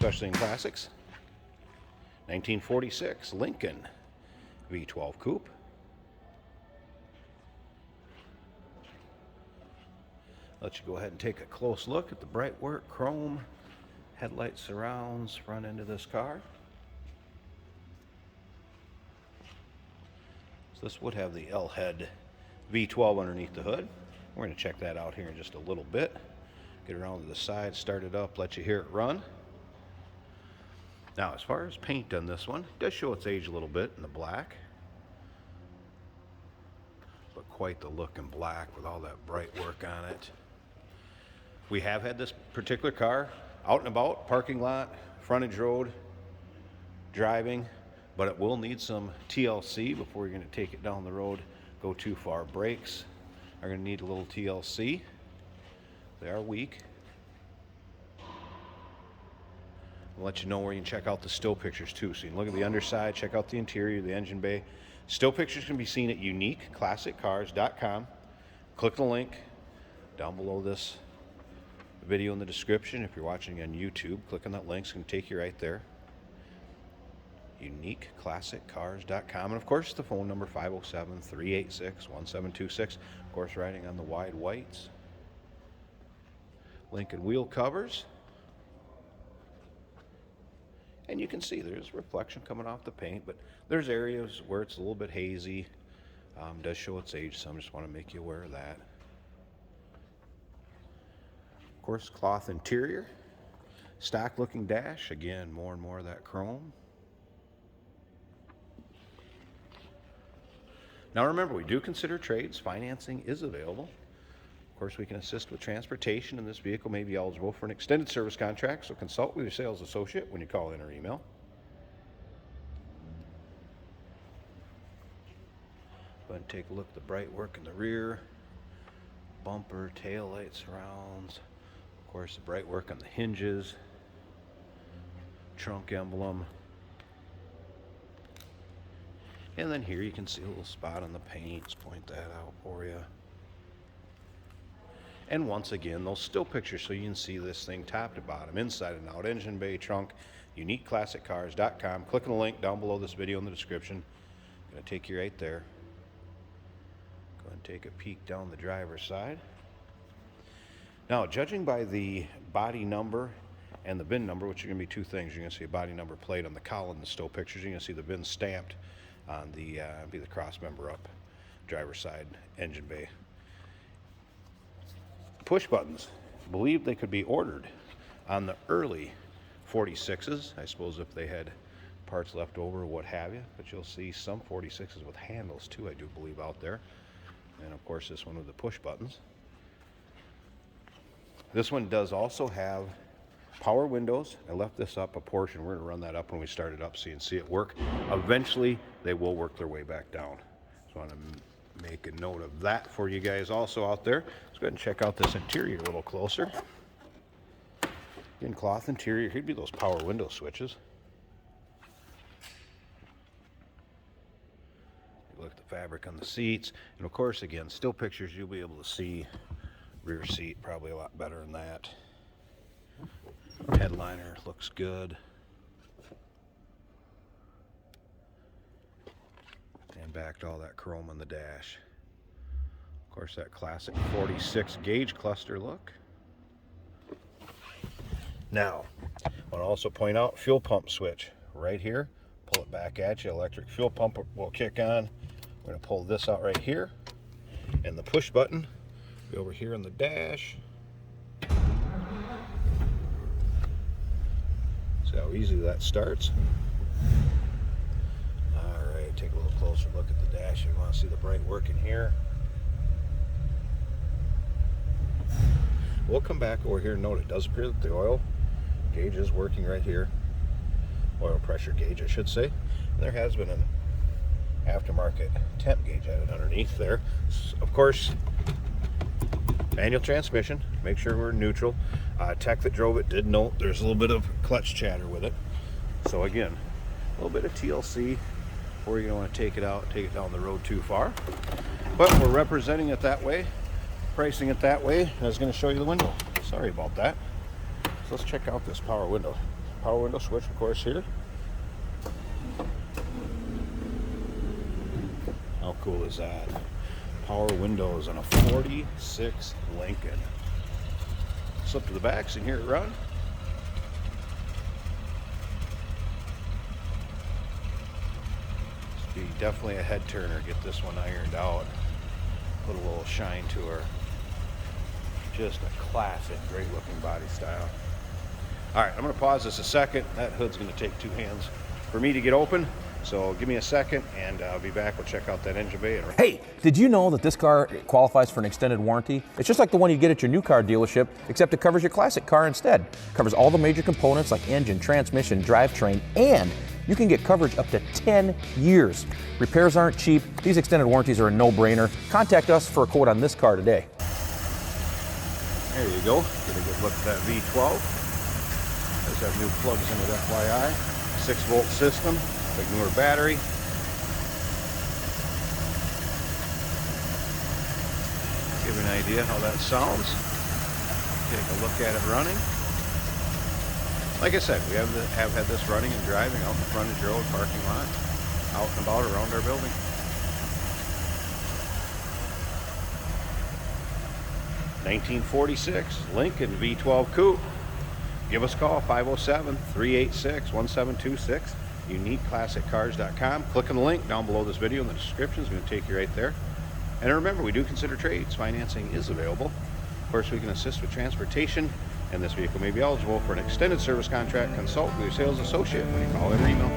especially in classics. 1946 Lincoln V12 Coupe. Let you go ahead and take a close look at the bright work chrome headlight surrounds front end of this car. So this would have the L-head V12 underneath the hood. We're going to check that out here in just a little bit. Get around to the side, start it up, let you hear it run. Now, as far as paint on this one, it does show its age a little bit in the black. But quite the look in black with all that bright work on it. We have had this particular car out and about, parking lot, frontage road, driving, but it will need some TLC before you're going to take it down the road, go too far. Brakes are going to need a little TLC. They are weak. I'll let you know where you can check out the still pictures too. So you can look at the underside, check out the interior, the engine bay. Still pictures can be seen at uniqueclassiccars.com. Click the link down below this video in the description. If you're watching on YouTube, click on that link. It's going to take you right there. uniqueclassiccars.com. And of course, the phone number 507-386-1726. Of course, riding on the wide whites. Lincoln wheel covers. And you can see there's reflection coming off the paint, but there's areas where it's a little bit hazy. Does show its age, so I just want to make you aware of that. Of course, cloth interior, stock looking dash, again more and more of that chrome. Now remember, we do consider trades. Financing is available. Of course, we can assist with transportation, and this vehicle may be eligible for an extended service contract, so consult with your sales associate when you call in or email. Go ahead and take a look at the bright work in the rear, bumper, tail light surrounds. Of course, the bright work on the hinges, trunk emblem. And then here you can see a little spot on the paint. Let's point that out for you. And once again, those still pictures so you can see this thing top to bottom, inside and out, engine bay, trunk, uniqueclassiccars.com. Click on the link down below this video in the description. Going to take you right there. Go ahead and take a peek down the driver's side. Now, judging by the body number and the VIN number, which are going to be two things, you're going to see a body number plate on the column in the still pictures. You're going to see the VIN stamped on the cross member up, driver's side, engine bay. Push buttons, believe they could be ordered on the early 46s. I suppose if they had parts left over or what have you, but you'll see some 46s with handles too, I do believe, out there. And of course, this one with the push buttons. This one does also have power windows. I left this up a portion. We're going to run that up when we start it up so you can see it work. Eventually, they will work their way back down. So I want to make a note of that for you guys also out there. Let's go ahead and check out this interior a little closer. In cloth interior, here'd be those power window switches. You look at the fabric on the seats. And of course, again, still pictures, you'll be able to see rear seat probably a lot better than that. Headliner looks good. And back to all that chrome on the dash. Of course, that classic 46 gauge cluster look. Now, I want to also point out fuel pump switch right here. Pull it back at you. Electric fuel pump will kick on. We're going to pull this out right here. And the push button will be over here on the dash. See how easy that starts. Alright, take a little closer look at the dash. You want to see the bright work in here. We'll come back over here and note it does appear that the oil gauge is working right here. Oil pressure gauge, I should say. And there has been an aftermarket temp gauge added underneath there. Of course, manual transmission. Make sure we're neutral. Tech that drove it did note there's a little bit of clutch chatter with it. So again, a little bit of TLC before you don't want to take it out, take it down the road too far. But we're representing it that way, pricing it that way. I was going to show you the window. Sorry about that. So let's check out this power window. Power window switch, of course, here. How cool is that? Power windows on a 46 Lincoln. Slip to the back so you can hear it run. This would be definitely a head turner. Get this one ironed out. Put a little shine to her. Just a classic, great looking body style. All right, I'm gonna pause this a second. That hood's gonna take 2 hands for me to get open. So give me a second and I'll be back. We'll check out that engine bay. Hey, did you know that this car qualifies for an extended warranty? It's just like the one you get at your new car dealership, except it covers your classic car instead. Covers all the major components like engine, transmission, drivetrain, and you can get coverage up to 10 years. Repairs aren't cheap. These extended warranties are a no-brainer. Contact us for a quote on this car today. There you go. Get a good look at that V12. Does have new plugs in it, FYI. 6-volt system. Big newer battery. Give you an idea how that sounds. Take a look at it running. Like I said, we have had this running and driving out in the frontage road, parking lot, out and about around our building. '46 Lincoln V12 Coupe. Give us a call, 507-386-1726. UniqueClassicCars.com. Click on the link down below this video in the description. It's going to take you right there. And remember, we do consider trades. Financing is available. Of course, we can assist with transportation, and this vehicle may be eligible for an extended service contract. Consult with your sales associate when you call or email.